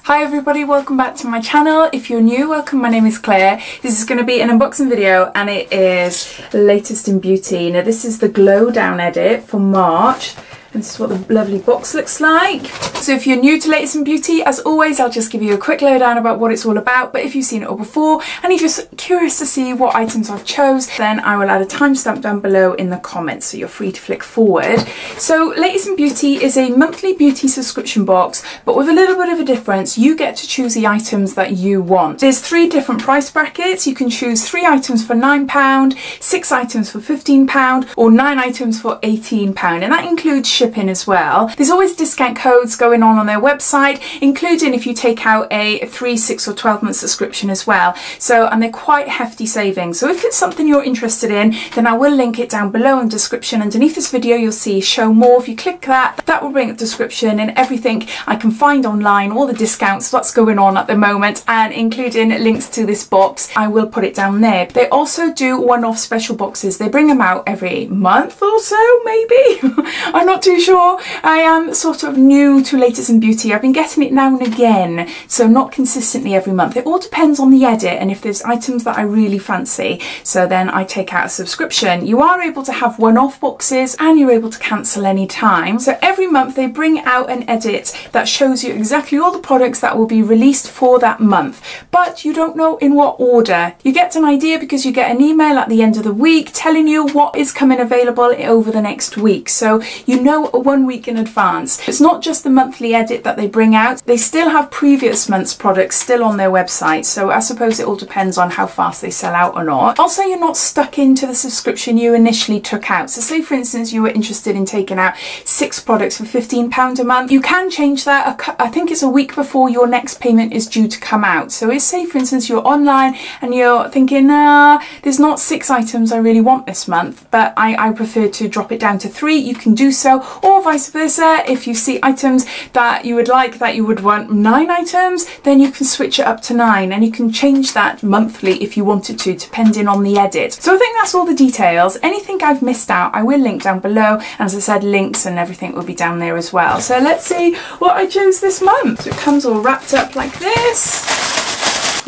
Hi everybody, welcome back to my channel. If you're new, welcome, my name is Claire. This is going to be an unboxing video and it is latest in beauty. Now this is the Glow Down edit for March. And this is what the lovely box looks like. So if you're new to Latest in Beauty, as always, I'll just give you a quick lowdown about what it's all about. But if you've seen it all before and you're just curious to see what items I've chose, then I will add a timestamp down below in the comments, so you're free to flick forward. So Latest in Beauty is a monthly beauty subscription box, but with a little bit of a difference. You get to choose the items that you want. There's 3 different price brackets. You can choose 3 items for £9, 6 items for £15, or 9 items for £18, and that includes shipping as well. There's always discount codes going on their website, including if you take out a 3, 6 or 12 month subscription as well. So, and they're quite hefty savings. So if it's something you're interested in, then I will link it down below in the description. Underneath this video you'll see show more. If you click that, that will bring up the description and everything I can find online, all the discounts, what's going on at the moment, and including links to this box. I will put it down there. They also do one-off special boxes. They bring them out every month or so, maybe. I'm not too sure. I am sort of new to Latest in Beauty. I've been getting it now and again, so not consistently every month. It all depends on the edit and if there's items that I really fancy, so then I take out a subscription. You are able to have one-off boxes and you're able to cancel any time. So every month they bring out an edit that shows you exactly all the products that will be released for that month, but you don't know in what order. You get an idea because you get an email at the end of the week telling you what is coming available over the next week, so you know 1 week in advance. It's not just the monthly edit that they bring out, they still have previous month's products still on their website, so I suppose it all depends on how fast they sell out or not. Also, you're not stuck into the subscription you initially took out. So say for instance you were interested in taking out 6 products for £15 a month, you can change that. I think it's a week before your next payment is due to come out. So if say for instance you're online and you're thinking there's not 6 items I really want this month, but I prefer to drop it down to 3, you can do so, or vice versa. If you see items that you would like, that you would want 9 items, then you can switch it up to 9, and you can change that monthly if you wanted to, depending on the edit. So I think that's all the details. Anything I've missed out I will link down below, and as I said, links and everything will be down there as well. So let's see what I chose this month. So it comes all wrapped up like this.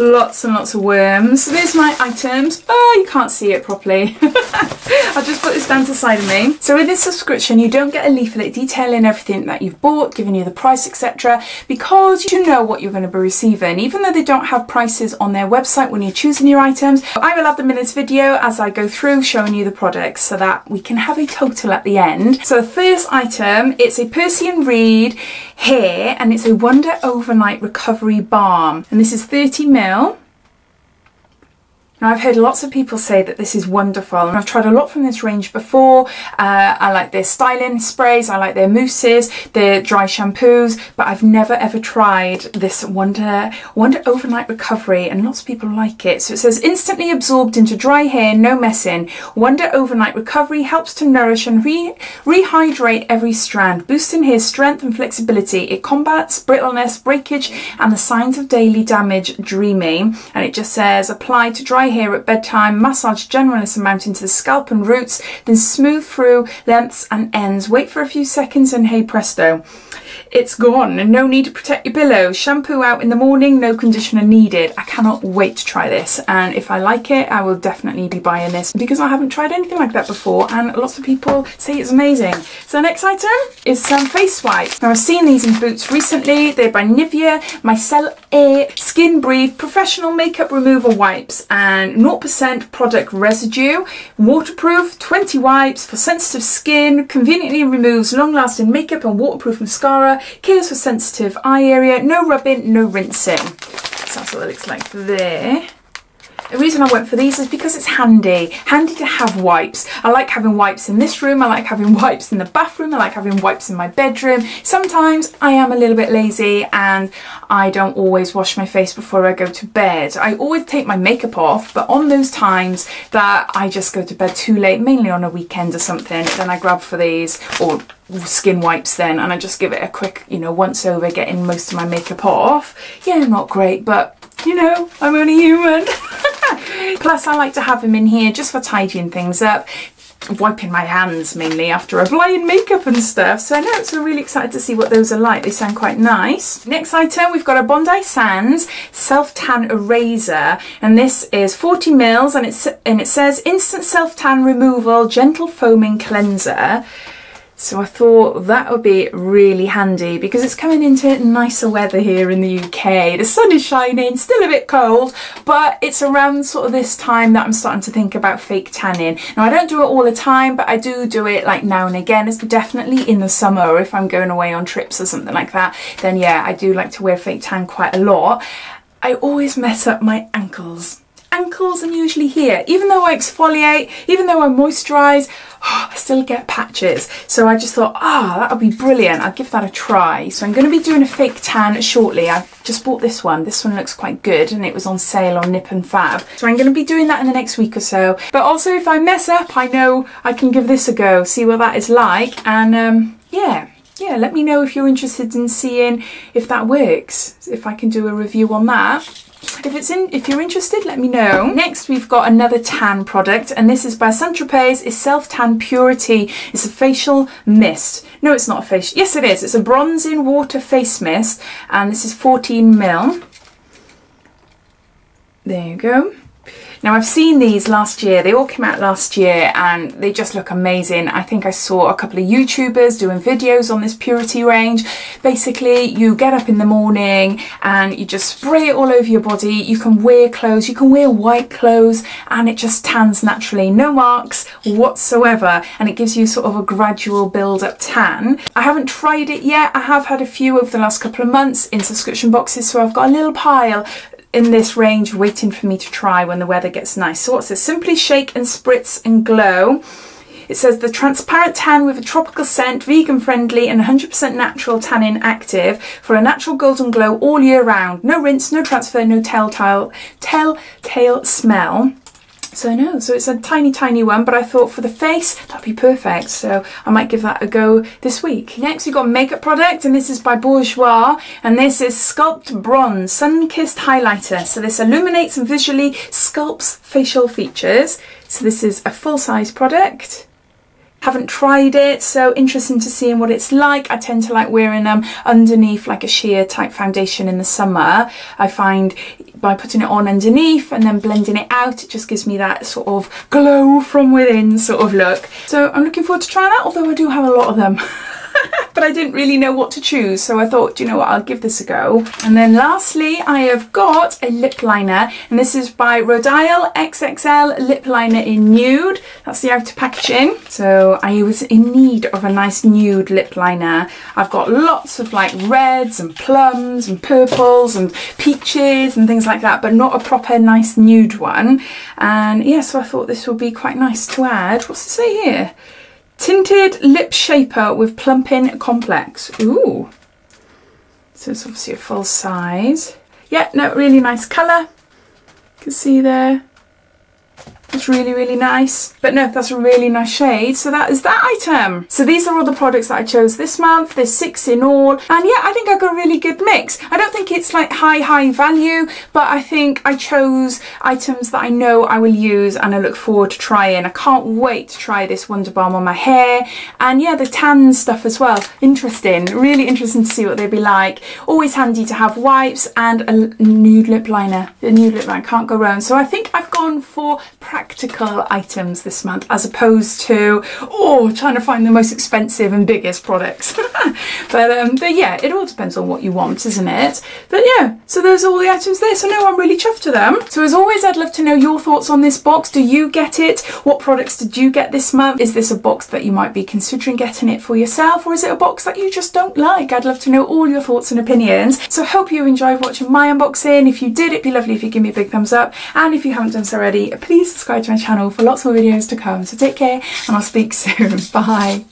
Lots and lots of worms. So there's my items. Oh, you can't see it properly. I'll just put this down to the side of me. So with this subscription you don't get a leaflet detailing everything that you've bought, giving you the price, etc., because you know what you're going to be receiving, even though they don't have prices on their website when you're choosing your items. I will have them in this video as I go through showing you the products so that we can have a total at the end. So the first item, it's a Persian Reed hair and it's a Wonder Overnight Recovery Balm, and this is 30ml. Now I've heard lots of people say that this is wonderful, and I've tried a lot from this range before. I like their styling sprays, I like their mousses, their dry shampoos, but I've never ever tried this Wonder Overnight Recovery, and lots of people like it. So it says instantly absorbed into dry hair, no messing. Wonder Overnight Recovery helps to nourish and rehydrate every strand, boosting hair strength and flexibility. It combats brittleness, breakage, and the signs of daily damage, dreaming. And it just says apply to dry hair at bedtime, massage generous amount into the scalp and roots, then smooth through lengths and ends. Wait for a few seconds and hey presto, it's gone, and no need to protect your pillow. Shampoo out in the morning, no conditioner needed. I cannot wait to try this, and if I like it I will definitely be buying this because I haven't tried anything like that before and lots of people say it's amazing. So next item is some face wipes. Now I've seen these in Boots recently. They're by Nivea, Micellar Air Skin Breathe Professional Makeup Removal Wipes, and 0% product residue, waterproof, 20 wipes for sensitive skin, conveniently removes long-lasting makeup and waterproof mascara, cares for sensitive eye area, no rubbing, no rinsing. So that's what it looks like there. The reason I went for these is because it's handy to have wipes. I like having wipes in this room, I like having wipes in the bathroom, I like having wipes in my bedroom. Sometimes I am a little bit lazy and I don't always wash my face before I go to bed. I always take my makeup off, but on those times that I just go to bed too late, mainly on a weekend or something, then I grab for these, or skin wipes then, and I just give it a quick, you know, once over, getting most of my makeup off. Yeah, not great, but you know, I'm only human. Plus I like to have them in here just for tidying things up. wiping my hands mainly after applying makeup and stuff. So I know, so really excited to see what those are like. They sound quite nice. Next item, we've got a Bondi Sands self-tan eraser, and this is 40 mils, and it says instant self-tan removal gentle foaming cleanser. So I thought that would be really handy because it's coming into nicer weather here in the UK. The sun is shining, still a bit cold, but it's around sort of this time that I'm starting to think about fake tanning. Now I don't do it all the time, but I do it like now and again. It's definitely in the summer, or if I'm going away on trips or something like that, then yeah, I do like to wear fake tan quite a lot. I always mess up my ankles. Ankles and usually here. Even though I exfoliate, even though I moisturise, I still get patches. So I just thought, that would be brilliant. I'll give that a try. So I'm going to be doing a fake tan shortly. I've just bought this one. This one looks quite good and it was on sale on Nip and Fab. So I'm going to be doing that in the next week or so. But also if I mess up, I know I can give this a go, see what that is like. And yeah, let me know if you're interested in seeing if that works, if I can do a review on that. If you're interested, let me know. Next, we've got another tan product, and this is by Saint-Tropez. It's Self-Tan Purity. It's a facial mist. No, it's not a facial. Yes, it is. It's a bronzing water face mist, and this is 14 ml. There you go. Now I've seen these last year, they all came out last year and they just look amazing. I think I saw a couple of YouTubers doing videos on this Purity range. Basically you get up in the morning and you just spray it all over your body. You can wear clothes, you can wear white clothes, and it just tans naturally, no marks whatsoever, and it gives you sort of a gradual build up tan. I haven't tried it yet. I have had a few over the last couple of months in subscription boxes, so I've got a little pile in this range waiting for me to try when the weather gets nice. So what's this? Simply shake and spritz and glow. It says the transparent tan with a tropical scent, vegan friendly and 100% natural tannin active for a natural golden glow all year round. No rinse, no transfer, no telltale smell. So no, so it's a tiny one, but I thought for the face that'd be perfect, so I might give that a go this week. Next we've got a makeup product, and this is by Bourjois, and this is Sculpt Bronze Sun-Kissed Highlighter. So this illuminates and visually sculpts facial features. So this is a full-size product. Haven't tried it, so interesting to see what it's like. I tend to like wearing them underneath like a sheer type foundation in the summer. I find by putting it on underneath and then blending it out, it just gives me that sort of glow from within sort of look. So I'm looking forward to trying that, although I do have a lot of them. But I didn't really know what to choose, so I thought, you know what, I'll give this a go. And then lastly, I have got a lip liner, and this is by Rodial XXL Lip Liner in Nude. That's the outer packaging. So I was in need of a nice nude lip liner. I've got lots of like reds and plums and purples and peaches and things like that, but not a proper nice nude one. And yeah, so I thought this would be quite nice to add. What's it say here? Tinted Lip Shaper with Plumping Complex. Ooh. So it's obviously a full size. Yeah, no, really nice colour. You can see there. It's really nice. But no, that's a really nice shade. So that is that item. So these are all the products that I chose this month. There's 6 in all. And yeah, I think I got a really good mix. I don't think it's like high value, but I think I chose items that I know I will use and I look forward to trying. I can't wait to try this Wonder Balm on my hair. And yeah, the tan stuff as well. Interesting. Really interesting to see what they'd be like. Always handy to have wipes and a nude lip liner. A nude lip liner, can't go wrong. So I think I've gone for practical items this month as opposed to trying to find the most expensive and biggest products. but yeah, it all depends on what you want, isn't it? But yeah, so those are all the items there, so no, I'm really chuffed to them. So as always, I'd love to know your thoughts on this box. Do you get it? What products did you get this month? Is this a box that you might be considering getting it for yourself, or is it a box that you just don't like? I'd love to know all your thoughts and opinions. So I hope you enjoyed watching my unboxing. If you did, it'd be lovely if you give me a big thumbs up, and if you haven't done so already, please subscribe to my channel for lots more videos to come. So take care, and I'll speak soon. Bye.